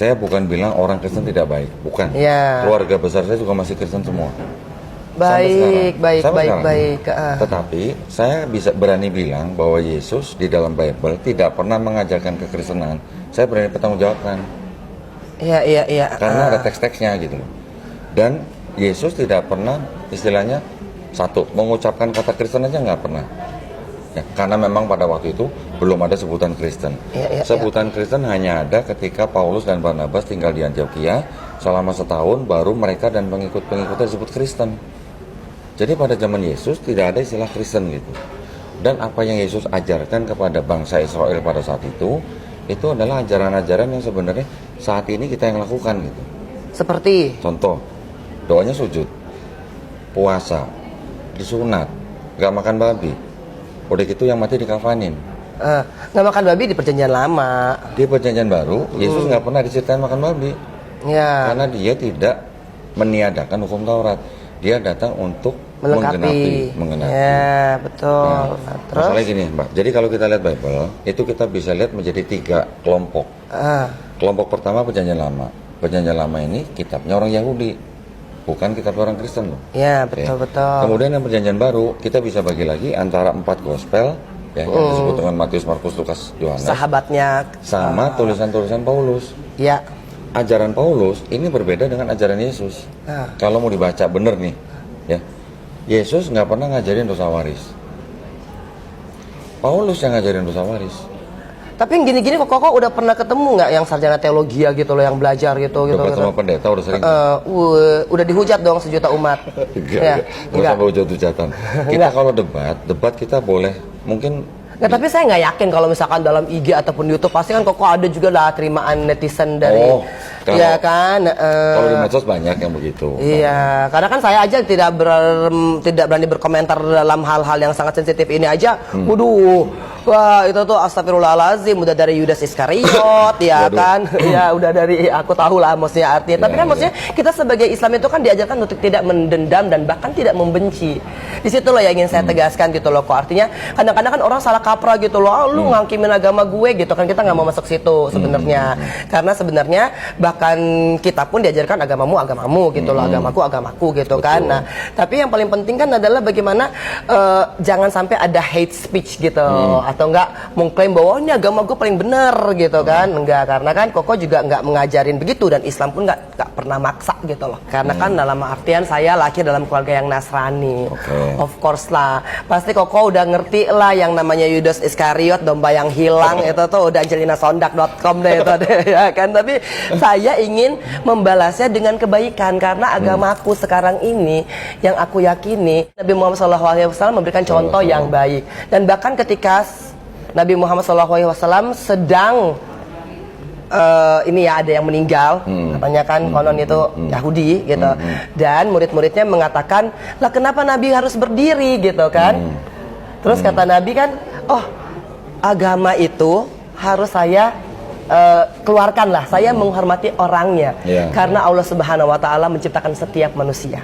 Saya bukan bilang orang Kristen tidak baik, bukan. Ya. Keluarga besar saya juga masih Kristen semua. Baik. Tetapi saya bisa berani bilang bahwa Yesus di dalam Bible tidak pernah mengajarkan kekristenan. Saya berani bertanggungjawabkan. Iya. Karena ada teks-teksnya gitu. Dan Yesus tidak pernah istilahnya mengucapkan kata Kristen aja nggak pernah. Ya, karena memang pada waktu itu belum ada sebutan Kristen. Sebutan Kristen hanya ada ketika Paulus dan Barnabas tinggal di Antioquia selama setahun, baru mereka dan pengikut-pengikutnya disebut Kristen. Jadi pada zaman Yesus tidak ada istilah Kristen gitu. Dan apa yang Yesus ajarkan kepada bangsa Israel pada saat itu adalah ajaran-ajaran yang sebenarnya saat ini kita yang lakukan gitu. Seperti? Contoh, doanya sujud, puasa, disunat, gak makan babi. Udah gitu yang mati dikafanin. Nggak makan babi di perjanjian lama. Di perjanjian baru, Yesus nggak pernah diceritain makan babi. Ya. Karena dia tidak meniadakan hukum Taurat. Dia datang untuk menggenapi. Ya, betul. Nah, terus? Masalahnya gini, Mbak. Jadi kalau kita lihat Bible, itu kita bisa lihat menjadi 3 kelompok. Kelompok pertama perjanjian lama. Perjanjian lama ini kitabnya orang Yahudi, bukan kitab orang Kristen loh. Ya, betul. Kemudian yang perjanjian baru, kita bisa bagi lagi antara 4 gospel, yang disebut dengan Matius, Markus, Lukas, Yohanes. Sahabatnya. Sama tulisan-tulisan Paulus. Ya. Ajaran Paulus ini berbeda dengan ajaran Yesus. Kalau mau dibaca bener nih, ya, Yesus nggak pernah ngajarin dosa waris. Paulus yang ngajarin dosa waris. Tapi yang gini-gini kok udah pernah ketemu nggak yang sarjana teologi gitu loh, yang belajar gitu? Debat sama pendeta udah sering. Udah dihujat dong sejuta umat. Enggak sampai hujat-hujatan. Kita kalau debat kita boleh mungkin. Nggak, tapi saya nggak yakin kalau misalkan dalam IG ataupun YouTube pasti kan kok ada juga lah terimaan netizen dari, ya kan? Kalau di medsos banyak yang begitu. Iya, karena kan saya aja tidak berani berkomentar dalam hal-hal yang sangat sensitif ini aja. Waduh, wah itu tuh astagfirullahaladzim, udah dari Yudas Iskariot, ya kan? Ya udah dari, aku tahu lah maksudnya artinya. Tapi kan maksudnya kita sebagai Islam itu kan diajarkan untuk tidak mendendam dan bahkan tidak membenci. Di situ loh yang ingin saya tegaskan gitu loh. Kok artinya kadang-kadang kan orang salah kaprah gitu loh, lu ngangkimin agama gue gitu kan, kita nggak mau masuk situ sebenarnya. Karena sebenarnya bahkan kita pun diajarkan agamamu gitu loh, agamaku gitu. Betul. Kan. Nah, tapi yang paling penting kan adalah bagaimana jangan sampai ada hate speech gitu, atau enggak mengklaim bahwa ini agama gue paling benar gitu kan. Enggak, karena kan Koko juga nggak mengajarin begitu, dan Islam pun nggak pernah maksa gitu loh. Karena kan dalam artian saya lahir dalam keluarga yang Nasrani. Of course lah, pasti Koko udah ngerti lah yang namanya Yudas Iskariot, domba yang hilang, itu tuh udah angelinasondak.com deh itu deh, ya kan. Tapi saya ingin membalasnya dengan kebaikan, karena agamaku sekarang ini yang aku yakini, Nabi Muhammad SAW memberikan contoh yang baik. Dan bahkan ketika Nabi Muhammad SAW sedang ini ya ada yang meninggal, katanya kan konon itu Yahudi gitu, dan murid-muridnya mengatakan, lah kenapa Nabi harus berdiri gitu kan. Terus kata Nabi kan, oh agama itu harus saya keluarkanlah, saya menghormati orangnya, karena Allah Subhanahu wa Ta'ala menciptakan setiap manusia.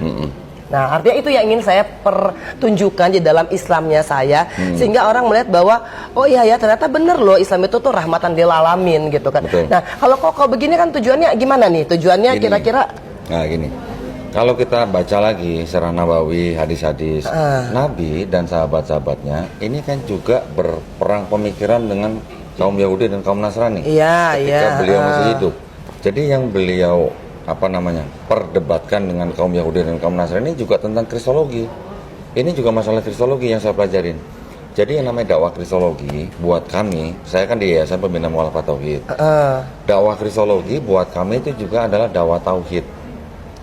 Nah, artinya itu yang ingin saya pertunjukkan di dalam Islamnya saya, sehingga orang melihat bahwa oh iya ya, ternyata bener loh Islam itu tuh rahmatan lil alamin gitu kan. Betul. Nah, kalau Koko begini kan tujuannya gimana nih? Tujuannya kira-kira? Nah, gini. Kalau kita baca lagi Sirah Nabawi, hadis-hadis Nabi dan sahabat-sahabatnya, ini kan juga berperang pemikiran dengan kaum Yahudi dan kaum Nasrani. Ketika beliau masih hidup. Jadi yang beliau perdebatkan dengan kaum Yahudi dan kaum Nasrani juga tentang kristologi. Ini juga masalah kristologi yang saya pelajarin. Jadi yang namanya dakwah kristologi buat kami, saya kan di Yayasan Pembina Mu'alafat Tauhid. Dakwah kristologi buat kami itu juga adalah dakwah tauhid.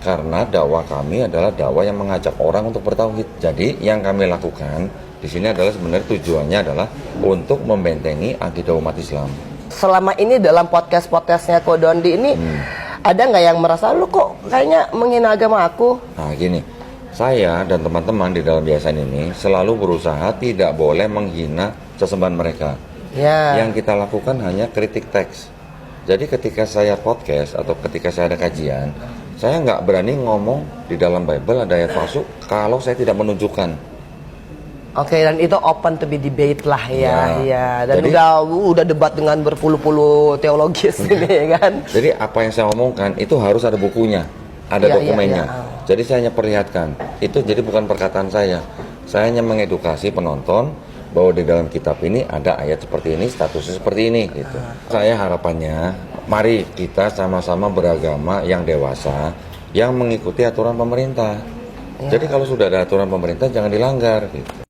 Karena dakwah kami adalah dakwah yang mengajak orang untuk bertauhid. Jadi yang kami lakukan di sini adalah sebenarnya tujuannya adalah untuk membentengi akidah umat Islam. Selama ini dalam podcastnya Ko Dondi ini, ada nggak yang merasa lu kok kayaknya menghina agama aku? Nah gini, saya dan teman-teman di dalam yayasan ini selalu berusaha tidak boleh menghina sesembahan mereka. Yang kita lakukan hanya kritik teks. Jadi ketika saya podcast atau ketika saya ada kajian, saya nggak berani ngomong di dalam Bible ada ayat palsu kalau saya tidak menunjukkan. Oke, dan itu open to be debate lah ya, ya. Dan Jadi, udah debat dengan berpuluh-puluh teologis ini kan. Jadi apa yang saya omongkan itu harus ada bukunya, ada dokumennya. Jadi saya hanya perlihatkan. Itu jadi bukan perkataan saya. Saya hanya mengedukasi penonton bahwa di dalam kitab ini ada ayat seperti ini, statusnya seperti ini gitu. Saya harapannya mari kita sama-sama beragama yang dewasa yang mengikuti aturan pemerintah. Jadi kalau sudah ada aturan pemerintah jangan dilanggar gitu.